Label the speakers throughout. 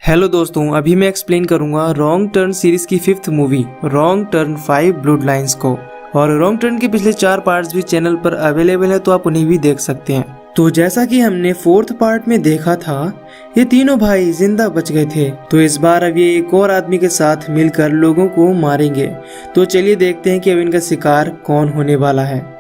Speaker 1: Hello दोस्तों, अभी मैं एक्सप्लेन करूंगा रॉन्ग टर्न सीरीज की 5th movie wrong turn 5 blood lines को। और रॉन्ग टर्न के पिछले 4 पार्ट्स भी चैनल पर अवेलेबल है, तो आप उन्हें भी देख सकते हैं। तो जैसा कि हमने 4th पार्ट में देखा था, ये तीनों भाई जिंदा बच गए थे। तो इस बार अब ये एक और आदमी के साथ मिलकर लोगों को मारेंगे। तो चलिए देखते हैं कि अब इनका शिकार कौन होने वाला है।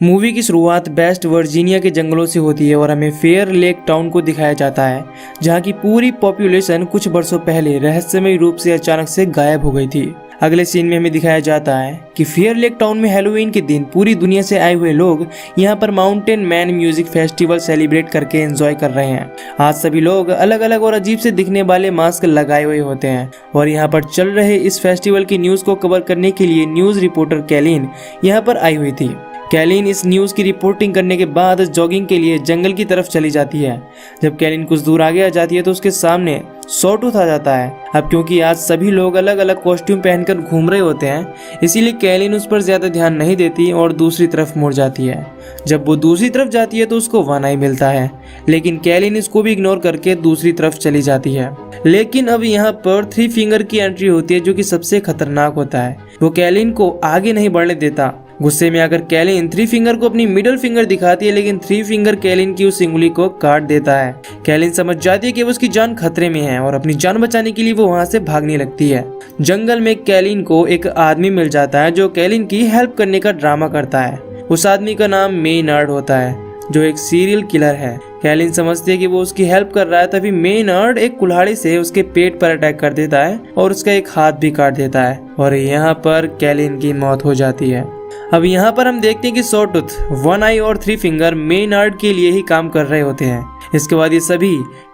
Speaker 1: मूवी की शुरुआत वेस्ट वर्जीनिया के जंगलों से होती है और हमें फेयर लेक टाउन को दिखाया जाता है, जहां की पूरी पॉपुलेशन कुछ वर्षों पहले रहस्यमय रूप से अचानक से गायब हो गई थी। अगले सीन में हमें दिखाया जाता है कि फेयर लेक टाउन में हैलोवीन के दिन पूरी दुनिया से आए हुए लोग यहाँ पर mountain man music festival celebrate करके एंजॉय कर रहे हैं। आज सभी लोग अलग अलग और अजीब से दिखने वाले मास्क लगाए हुए होते हैं और यहाँ पर चल रहे इस फेस्टिवल की न्यूज को कवर करने के लिए न्यूज रिपोर्टर कैलिन यहाँ पर आई हुई थी। कैलिन इस न्यूज़ की रिपोर्टिंग करने के बाद जॉगिंग के लिए जंगल की तरफ चली जाती है। जब कैलिन कुछ दूर आगे आ जाती है तो उसके सामने सॉटूथ आ जाता है। अब क्योंकि आज सभी लोग अलग अलग कॉस्ट्यूम पहनकर घूम रहे होते हैं, इसीलिए कैलिन उस पर ज्यादा ध्यान नहीं देती और दूसरी तरफ मुड़ जाती है। जब वो दूसरी तरफ जाती है तो उसको वानाई मिलता है, लेकिन कैलिन इसको भी इग्नोर करके दूसरी तरफ चली जाती है। लेकिन अब यहाँ पर 3 फिंगर की एंट्री होती है, जो कि सबसे खतरनाक होता है। वो कैलिन को आगे नहीं बढ़ने देता। गुस्से में आकर कैलिन 3 फिंगर को अपनी मिडिल फिंगर दिखाती है, लेकिन 3 फिंगर कैलिन की उस उंगली को काट देता है। कैलिन समझ जाती है कि उसकी जान खतरे में है और अपनी जान बचाने के लिए वो वहाँ से भागने लगती है। जंगल में कैलिन को एक आदमी मिल जाता है जो कैलिन की हेल्प करने का ड्रामा करता है। उस आदमी का नाम मेनर्ड होता है, जो एक सीरियल किलर है। कैलिन समझती है कि वो उसकी हेल्प कर रहा है, तभी मेनर्ड एक कुल्हाड़ी से उसके पेट पर अटैक कर देता है और उसका एक हाथ भी काट देता है और यहाँ पर कैलिन की मौत हो जाती है। अब यहाँ पर हम देखते हैं कि सॉटूथ, 1 आई और 3 फिंगर मेनर्ड के लिए ही काम कर रहे होते हैं। इसके बाद ये सभी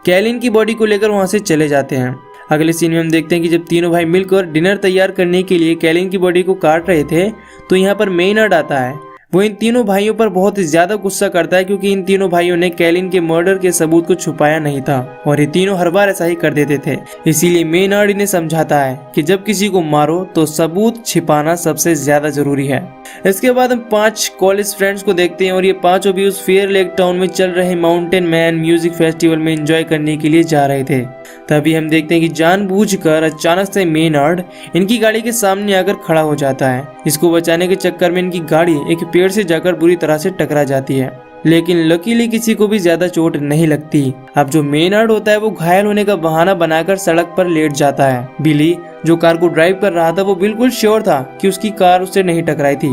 Speaker 1: कैलिन की बॉडी को लेकर वहाँ से चले जाते हैं। अगले सीन में हम देखते हैं कि जब तीनों भाई मिलकर डिनर तैयार करने के लिए कैलिन की बॉडी को काट रहे थे, तो यहाँ पर मेनर्ड आता है। वो इन तीनों भाइयों पर बहुत ज्यादा गुस्सा करता है, क्योंकि इन तीनों भाइयों ने कैलिन के मर्डर के सबूत को छुपाया नहीं था और ये तीनों हर बार ऐसा ही कर देते थे। इसीलिए मेनर्ड इन्हें समझाता है कि जब किसी को मारो तो सबूत छिपाना सबसे ज्यादा जरूरी है। इसके बाद हम 5 कॉलेज फ्रेंड्स को देखते हैं और ये पांचों भी उस फेयर लेक टाउन में चल रहे माउंटेन मैन म्यूजिक फेस्टिवल में एंजॉय करने के लिए जा रहे थे। तभी हम देखते हैं कि जानबूझकर अचानक से मेनर्ड इनकी गाड़ी के सामने आकर खड़ा हो जाता है। इसको बचाने के चक्कर में इनकी गाड़ी एक पेड़ से जाकर बुरी तरह से टकरा जाती है, लेकिन लकीली किसी को भी ज्यादा चोट नहीं लगती। अब जो मेनर्ड होता है वो घायल होने का बहाना बनाकर सड़क पर लेट जाता है। बिली, जो कार को ड्राइव कर रहा था, वो बिल्कुल श्योर था कि उसकी कार उससे नहीं टकराई थी,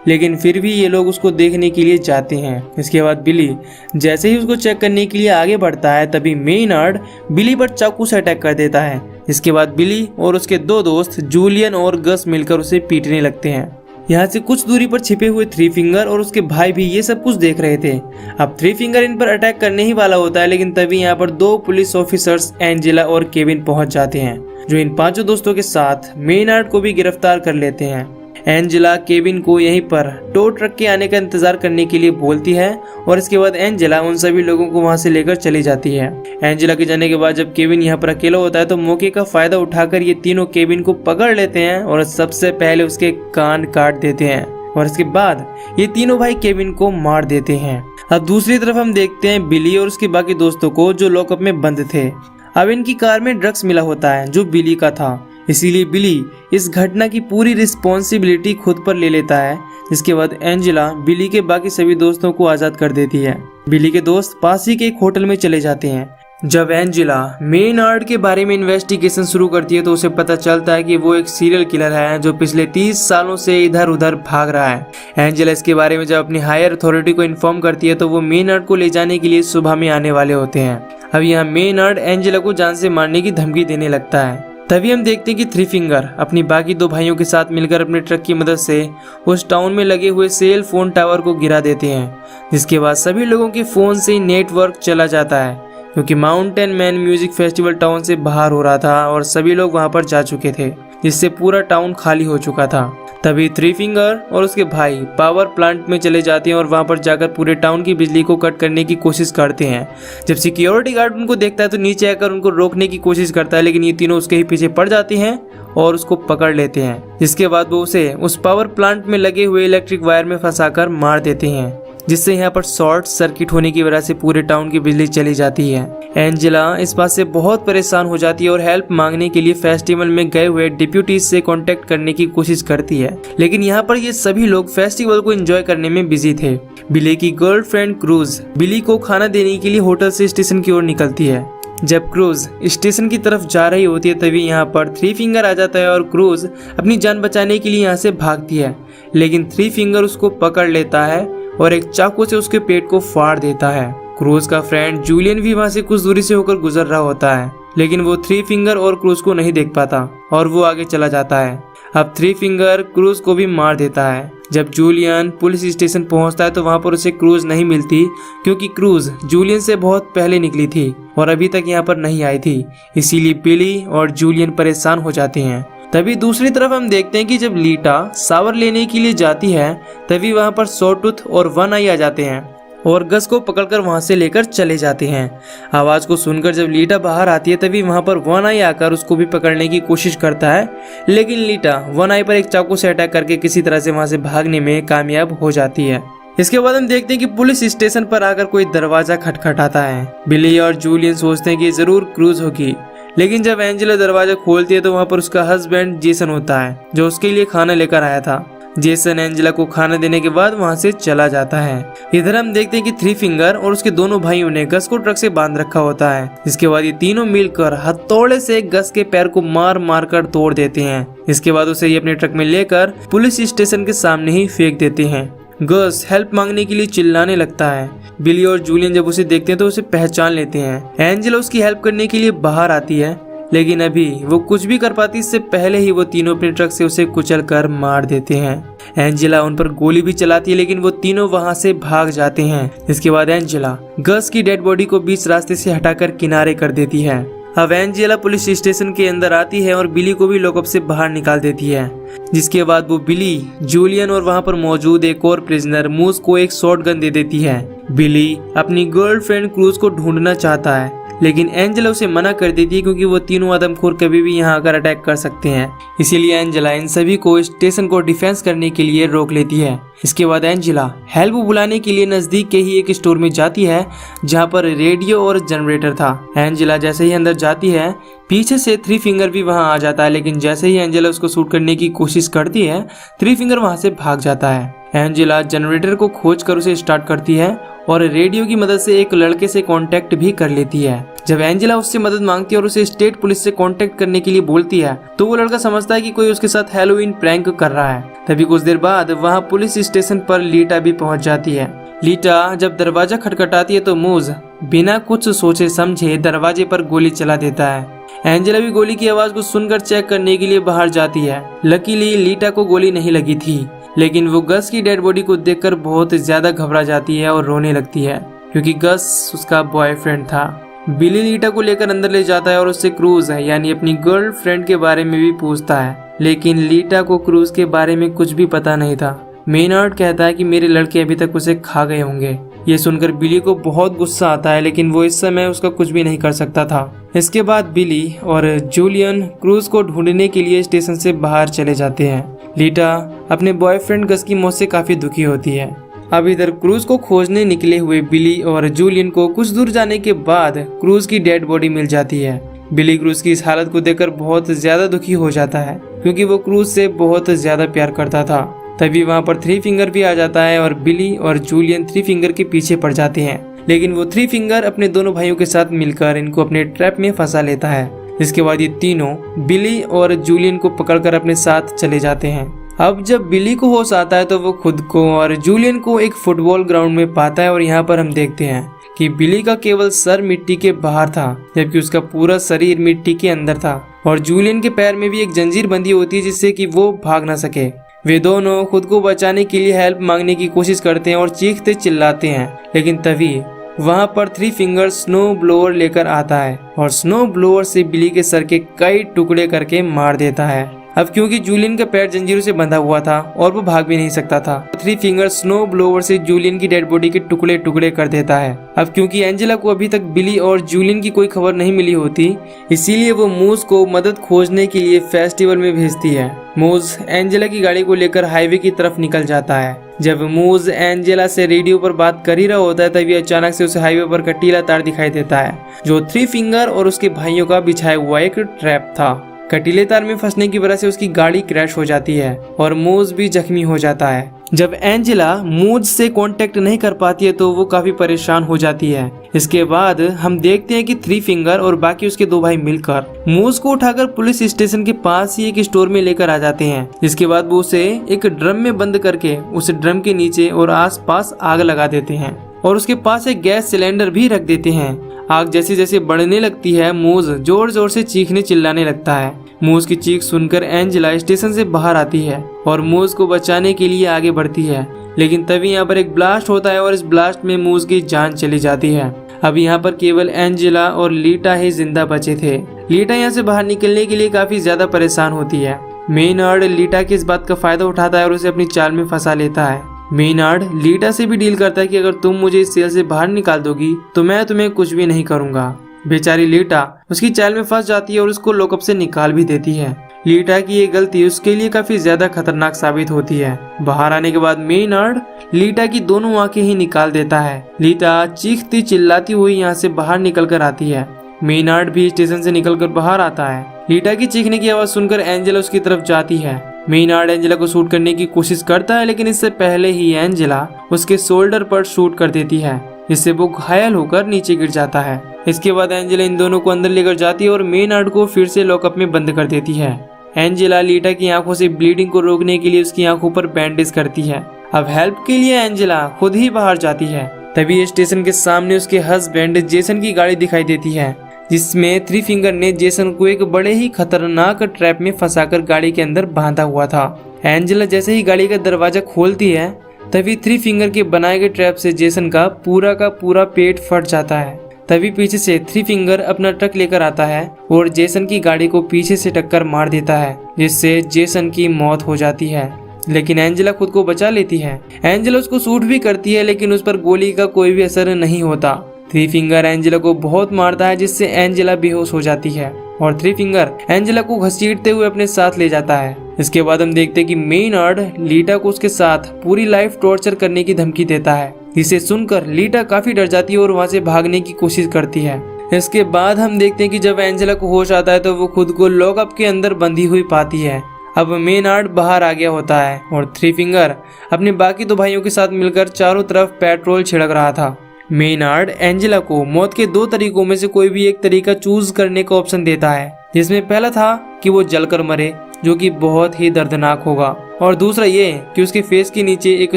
Speaker 1: लेकिन फिर भी ये लोग उसको देखने के लिए जाते हैं। इसके बाद बिली जैसे ही उसको चेक करने के लिए आगे बढ़ता है, तभी मेनर्ड बिली पर चाकू से अटैक कर देता है। इसके बाद बिली और उसके 2 दोस्त जूलियन और गस मिलकर उसे पीटने लगते हैं। यहाँ से कुछ दूरी पर छिपे हुए 3 फिंगर और उसके भाई भी ये सब कुछ देख रहे थे। अब 3 फिंगर इन पर अटैक करने ही वाला होता है, लेकिन तभी यहाँ पर 2 पुलिस ऑफिसर्स एंजेला और केविन पहुंच जाते हैं, जो इन 5 दोस्तों के साथ मेनर्ड को भी गिरफ्तार कर लेते हैं। एंजेला केविन को यहीं पर टो ट्रक के आने का इंतजार करने के लिए बोलती है और इसके बाद एंजेला उन सभी लोगों को वहां से लेकर चली जाती है। एंजेला के जाने के बाद जब केविन यहाँ पर अकेला होता है, तो मौके का फायदा उठाकर ये तीनों केविन को पकड़ लेते हैं और सबसे पहले उसके कान काट देते हैं और इसके बाद ये तीनों भाई केविन को मार देते हैं। अब दूसरी तरफ हम देखते हैं बिली और उसके बाकी दोस्तों को, जो लॉकअप में बंद थे। अब इनकी कार में ड्रग्स मिला होता है जो बिली का था, इसीलिए बिली इस घटना की पूरी रिस्पॉन्सिबिलिटी खुद पर ले लेता है। इसके बाद एंजेला बिली के बाकी सभी दोस्तों को आजाद कर देती है। बिली के दोस्त पास ही के एक होटल में चले जाते हैं। जब एंजेला मेनर्ड के बारे में इन्वेस्टिगेशन शुरू करती है, तो उसे पता चलता है कि वो एक सीरियल किलर है जो पिछले 30 सालों से इधर उधर भाग रहा है। एंजेला इसके बारे में जब अपनी हायर अथॉरिटी को इन्फॉर्म करती है, तो वो मेनर्ड को ले जाने के लिए सुबह में आने वाले होते हैं। अब यहाँ मेनर्ड एंजेला को जान से मारने की धमकी देने लगता है। तभी हम देखते हैं कि 3 फिंगर अपनी बाकी 2 भाइयों के साथ मिलकर अपने ट्रक की मदद से उस टाउन में लगे हुए सेल फोन टावर को गिरा देते हैं, जिसके बाद सभी लोगों के फोन से नेटवर्क चला जाता है, क्योंकि mountain man music festival town से बाहर हो रहा था और सभी लोग वहां पर जा चुके थे। जिससे पूरा टाउन खाली हो चुका था। तभी थ्री फिंगर और उसके भाई पावर प्लांट में चले जाते हैं और वहां पर जाकर पूरे टाउन की बिजली को कट करने की कोशिश करते हैं। जब सिक्योरिटी गार्ड उनको देखता है तो नीचे आकर उनको रोकने की कोशिश करता है, लेकिन ये तीनों उसके ही पीछे पड़ जाते हैं और उसको पकड़ लेते हैं, जिसके बाद वो उसे उस पावर प्लांट में लगे हुए इलेक्ट्रिक वायर में फंसाकर मार देते हैं, जिससे यहाँ पर शॉर्ट सर्किट होने की वजह से पूरे टाउन की बिजली चली जाती है। एंजेला इस बात से बहुत परेशान हो जाती है और हेल्प मांगने के लिए फेस्टिवल में गए हुए डिप्यूटीज से कांटेक्ट करने की कोशिश करती है, लेकिन यहाँ पर ये सभी लोग फेस्टिवल को एंजॉय करने में बिजी थे। बिली की गर्लफ्रेंड क्रूज बिली को खाना देने के लिए होटल से स्टेशन की ओर निकलती है। जब क्रूज स्टेशन की तरफ जा रही होती है तभी यहाँ पर थ्री फिंगर आ जाता है और क्रूज अपनी जान बचाने के लिए यहाँ से भागती है, लेकिन थ्री फिंगर उसको पकड़ लेता है और एक चाकू से उसके पेट को फाड़ देता है। क्रूज का फ्रेंड जूलियन भी वहाँ से कुछ दूरी से होकर गुजर रहा होता है, लेकिन वो थ्री फिंगर और क्रूज को नहीं देख पाता और वो आगे चला जाता है। अब थ्री फिंगर क्रूज को भी मार देता है। जब जूलियन पुलिस स्टेशन पहुंचता है तो वहां पर उसे क्रूज नहीं मिलती, क्योंकि क्रूज जूलियन से बहुत पहले निकली थी और अभी तक यहाँ पर नहीं आई थी। इसीलिए बिली और जूलियन परेशान हो जाते हैं। तभी दूसरी तरफ हम देखते हैं कि जब लीटा शावर लेने के लिए जाती है तभी वहां पर सॉटूथ और वन आई आ जाते हैं और गस को पकड़कर वहां से लेकर चले जाते हैं। आवाज को सुनकर जब लीटा बाहर आती है तभी वहां पर वन आई आकर उसको भी पकड़ने की कोशिश करता है, लेकिन लीटा वन आई पर एक चाकू से अटैक करके किसी तरह से वहां से भागने में कामयाब हो जाती है। इसके बाद हम देखते हैं कि पुलिस स्टेशन पर आकर कोई दरवाजा खटखटाता है। बिली और जूलियन सोचते हैं कि जरूर क्रूज होगी, लेकिन जब एंजेला दरवाजा खोलती है तो वहां पर उसका हस्बैंड जेसन होता है, जो उसके लिए खाना लेकर आया था। जेसन एंजेला को खाना देने के बाद वहां से चला जाता है। इधर हम देखते हैं कि थ्री फिंगर और उसके दोनों भाइयों ने गस को ट्रक से बांध रखा होता है, जिसके बाद ये तीनों मिलकर हथौड़े से गस के पैर को मार मार कर तोड़ देते हैं। इसके बाद उसे ये अपने ट्रक में लेकर पुलिस स्टेशन के सामने ही फेंक देते हैं। गस हेल्प मांगने के लिए चिल्लाने लगता है। बिली और जूलियन जब उसे देखते हैं तो उसे पहचान लेते हैं। एंजेला उसकी हेल्प करने के लिए बाहर आती है, लेकिन अभी वो कुछ भी कर पाती इससे पहले ही वो तीनों अपने ट्रक से उसे कुचल कर मार देते हैं। एंजेला उन पर गोली भी चलाती है, लेकिन वो तीनों वहां से भाग जाते हैं। इसके बाद एंजेला गस की डेड बॉडी को बीच रास्ते से हटाकर किनारे कर देती है। अब एंजेला पुलिस स्टेशन के अंदर आती है और बिली को भी लॉकअप से बाहर निकाल देती है, जिसके बाद वो बिली, जूलियन और वहां पर मौजूद एक और प्रिजनर मूस को एक शॉटगन दे देती है। बिली अपनी गर्लफ्रेंड क्रूज को ढूंढना चाहता है, लेकिन एंजेला उसे मना कर देती है, क्योंकि वो तीनों आदमखोर कभी भी यहाँ आकर अटैक कर सकते हैं। इसीलिए एंजेला इन सभी को स्टेशन को डिफेंस करने के लिए रोक लेती है। इसके बाद एंजेला हेल्प बुलाने के लिए नजदीक के ही एक स्टोर में जाती है, जहाँ पर रेडियो और जनरेटर था। एंजेला जैसे ही अंदर जाती है पीछे से थ्री फिंगर भी वहाँ आ जाता है, लेकिन जैसे ही एंजेला उसको शूट करने की कोशिश करती है थ्री फिंगर वहाँ से भाग जाता है। एंजेला जनरेटर को खोज कर उसे स्टार्ट करती है और रेडियो की मदद से एक लड़के से कांटेक्ट भी कर लेती है। जब एंजेला उससे मदद मांगती है और उसे स्टेट पुलिस से कांटेक्ट करने के लिए बोलती है तो वो लड़का समझता है कि कोई उसके साथ हैलोवीन प्रैंक कर रहा है। तभी कुछ देर बाद वहाँ पुलिस स्टेशन पर लीटा भी पहुँच जाती है। लीटा जब दरवाजा खटखटाती है तो मूज बिना कुछ सोचे समझे दरवाजे पर गोली चला देता है। एंजेला भी गोली की आवाज को सुनकर चेक करने के लिए बाहर जाती है। लकीली लीटा को गोली नहीं लगी थी, लेकिन वो गस की डेड बॉडी को देखकर बहुत ज्यादा घबरा जाती है और रोने लगती है, क्योंकि गस उसका बॉयफ्रेंड था। बिली लीटा को लेकर अंदर ले जाता है और उससे क्रूज है यानी अपनी गर्लफ्रेंड के बारे में भी पूछता है, लेकिन लीटा को क्रूज के बारे में कुछ भी पता नहीं था। मेनर्ड कहता है कि मेरे लड़के अभी तक उसे खा गए होंगे। ये सुनकर बिली को बहुत गुस्सा आता है, लेकिन वो इस समय उसका कुछ भी नहीं कर सकता था। इसके बाद बिली और जूलियन क्रूज को ढूंढने के लिए स्टेशन से बाहर चले जाते हैं। लीटा अपने बॉयफ्रेंड गस की मौत से काफी दुखी होती है। अब इधर क्रूज को खोजने निकले हुए बिली और जूलियन को कुछ दूर जाने के बाद क्रूज की डेड बॉडी मिल जाती है। बिली क्रूज की इस हालत को देखकर बहुत ज्यादा दुखी हो जाता है, क्योंकि वो क्रूज से बहुत ज्यादा प्यार करता था। तभी वहाँ पर थ्री फिंगर भी आ जाता है और बिली और जूलियन थ्री फिंगर के पीछे पड़ जाते हैं, लेकिन वो थ्री फिंगर अपने दोनों भाइयों के साथ मिलकर इनको अपने ट्रैप में फंसा लेता है। इसके बाद ये तीनों बिली और जूलियन को पकड़कर अपने साथ चले जाते हैं। अब जब बिली को होश आता है तो वो खुद को और जूलियन को एक फुटबॉल ग्राउंड में पाता है और यहाँ पर हम देखते हैं कि बिली का केवल सर मिट्टी के बाहर था, जबकि उसका पूरा शरीर मिट्टी के अंदर था और जूलियन के पैर में भी एक जंजीर बंधी होती है जिससे कि वो भाग ना सके। वे दोनों खुद को बचाने के लिए हेल्प मांगने की कोशिश करते हैं और चीखते चिल्लाते हैं, लेकिन तभी वहाँ पर थ्री फिंगर स्नो ब्लोअर लेकर आता है और स्नो ब्लोअर से बिली के सर के कई टुकड़े करके मार देता है। अब क्योंकि जूलियन का पैर जंजीरों से बंधा हुआ था और वो भाग भी नहीं सकता था। थ्री फिंगर स्नो ब्लोवर से जूलियन की डेड बॉडी के टुकड़े टुकड़े कर देता है। अब क्योंकि एंजेला को अभी तक बिली और जूलियन की कोई खबर नहीं मिली होती, इसीलिए वो मूज को मदद खोजने के लिए फेस्टिवल में भेजती है। मूज एंजेला की गाड़ी को लेकर हाईवे की तरफ निकल जाता है। जब मूज एंजेला से रेडियो पर बात कर ही रहा होता है, तभी अचानक से उसे हाईवे पर कटीला तार दिखाई देता है, जो थ्री फिंगर और उसके भाइयों का बिछाया हुआ एक ट्रैप था। कटीले तार में फंसने की वजह से उसकी गाड़ी क्रैश हो जाती है और मूज भी जख्मी हो जाता है। जब एंजेला मूज से कांटेक्ट नहीं कर पाती है तो वो काफी परेशान हो जाती है। इसके बाद हम देखते हैं कि थ्री फिंगर और बाकी उसके दो भाई मिलकर मूज को उठाकर पुलिस स्टेशन के पास ही एक स्टोर में लेकर आ जाते हैं। जिसके बाद वो उसे एक ड्रम में बंद करके उस ड्रम के नीचे और आसपास आग लगा देते हैं और उसके पास एक गैस सिलेंडर भी रख देते हैं। आग जैसे जैसे बढ़ने लगती है, मूज जोर जोर से चीखने चिल्लाने लगता है। मूज की चीख सुनकर एंजेला स्टेशन से बाहर आती है और मूज को बचाने के लिए आगे बढ़ती है, लेकिन तभी यहाँ पर एक ब्लास्ट होता है और इस ब्लास्ट में मूज की जान चली जाती है। अब यहाँ पर केवल एंजेला और लीटा ही जिंदा बचे थे। लीटा यहाँ से बाहर निकलने के लिए काफी ज्यादा परेशान होती है। मेनर्ड लीटा की इस बात का फायदा उठाता है और उसे अपनी चाल में फंसा लेता है। मेनर्ड लीटा से भी डील करता है कि अगर तुम मुझे इस सेल से बाहर निकाल दोगी तो मैं तुम्हें कुछ भी नहीं करूंगा। बेचारी लीटा उसकी चाल में फंस जाती है और उसको लॉकअप से निकाल भी देती है। लीटा की ये गलती उसके लिए काफी ज्यादा खतरनाक साबित होती है। बाहर आने के बाद मेनर्ड लीटा की दोनों आंखें ही निकाल देता है। लीटा चीखती चिल्लाती हुई यहाँ से बाहर निकल कर आती है। मेनर्ड भी स्टेशन से निकलकर बाहर आता है। लीटा की चीखने की आवाज सुनकर एंजेला उसकी तरफ जाती है। मेनर्ड एंजेला को शूट करने की कोशिश करता है, लेकिन इससे पहले ही एंजेला उसके शोल्डर पर शूट कर देती है, जिससे वो घायल होकर नीचे गिर जाता है। इसके बाद एंजेला इन दोनों को अंदर लेकर जाती है और मेनर्ड को फिर से लॉकअप में बंद कर देती है। एंजेला लीटा की आंखों से ब्लीडिंग को रोकने के लिए उसकी आंखों पर बैंडेज करती है। अब हेल्प के लिए एंजेला खुद ही बाहर जाती है। तभी स्टेशन के सामने उसके हस्बैंड जेसन की गाड़ी दिखाई देती है, जिसमें थ्री फिंगर ने जेसन को एक बड़े ही खतरनाक ट्रैप में फंसाकर गाड़ी के अंदर बांधा हुआ था। एंजेला जैसे ही गाड़ी का दरवाजा खोलती है, तभी थ्री फिंगर के बनाए गए ट्रैप से जेसन का पूरा पेट फट जाता है। तभी पीछे से थ्री फिंगर अपना ट्रक लेकर आता है और जेसन की गाड़ी को पीछे से टक्कर मार देता है, जिससे जेसन की मौत हो जाती है। लेकिन एंजेला खुद को बचा लेती है। एंजेला उसको शूट भी करती है, लेकिन उस पर गोली का कोई भी असर नहीं होता। थ्री फिंगर एंजेला को बहुत मारता है, जिससे एंजेला बेहोश हो जाती है और थ्री फिंगर एंजेला को घसीटते हुए अपने साथ ले जाता है। इसके बाद हम देखते हैं कि मेनर्ड लीटा को उसके साथ पूरी लाइफ टॉर्चर करने की धमकी देता है, जिसे सुनकर लीटा काफी डर जाती है और वहां से भागने की कोशिश करती है। इसके बाद हम देखते हैं कि जब एंजेला को होश आता है तो वो खुद को लॉकअप के अंदर बंधी हुई पाती है। अब मेनर्ड बाहर आ गया होता है और थ्री फिंगर अपने बाकी दो भाइयों के साथ मिलकर चारों तरफ पेट्रोल छिड़क रहा था। मेनर्ड एंजेला को मौत के दो तरीकों में से कोई भी एक तरीका चूज करने का ऑप्शन देता है, जिसमें पहला था कि वो जलकर मरे, जो कि बहुत ही दर्दनाक होगा, और दूसरा ये कि उसके फेस के नीचे एक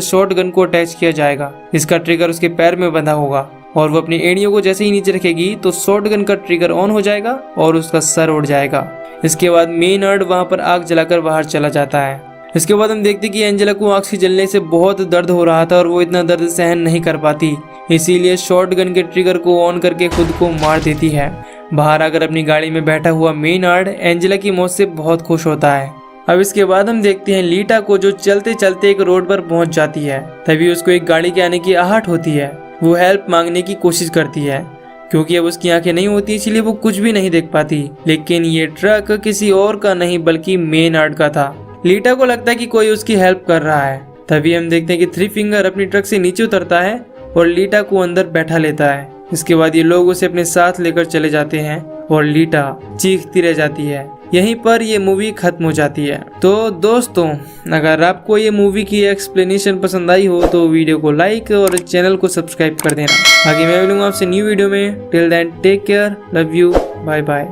Speaker 1: शॉटगन को अटैच किया जाएगा। इसका ट्रिगर उसके पैर में बंधा होगा और वो अपनी एड़ियों को जैसे ही नीचे रखेगी तो शॉटगन का ट्रिगर ऑन हो जाएगा और उसका सर उड़ जाएगा। इसके बाद मेनर्ड वहां पर आग जलाकर बाहर चला जाता है। इसके बाद हम देखते कि एंजेला को आग से जलने से बहुत दर्द हो रहा था और वो इतना दर्द सहन नहीं कर पाती, इसीलिए शॉटगन के ट्रिगर को ऑन करके खुद को मार देती है। बाहर आकर अपनी गाड़ी में बैठा हुआ मेनर्ड एंजेला की मौत से बहुत खुश होता है। अब इसके बाद हम देखते हैं लीटा को, जो चलते चलते एक रोड पर पहुंच जाती है। तभी उसको एक गाड़ी के आने की आहट होती है। वो हेल्प मांगने की कोशिश करती है, क्योंकि अब उसकी आंखें नहीं होती, इसलिए वो कुछ भी नहीं देख पाती। लेकिन ये ट्रक किसी और का नहीं बल्कि मेनर्ड का था। लीटा को लगता है कि कोई उसकी हेल्प कर रहा है। तभी हम देखते हैं कि थ्री फिंगर अपनी ट्रक से नीचे उतरता है और लीटा को अंदर बैठा लेता है। इसके बाद ये लोग उसे अपने साथ लेकर चले जाते हैं और लीटा चीखती रह जाती है। यहीं पर ये मूवी खत्म हो जाती है। तो दोस्तों, अगर आपको ये मूवी की एक्सप्लेनेशन पसंद आई हो तो वीडियो को लाइक और चैनल को सब्सक्राइब कर देना। आगे मैं मिलूंगा आपसे न्यू वीडियो में। Till then take care, love you, bye bye.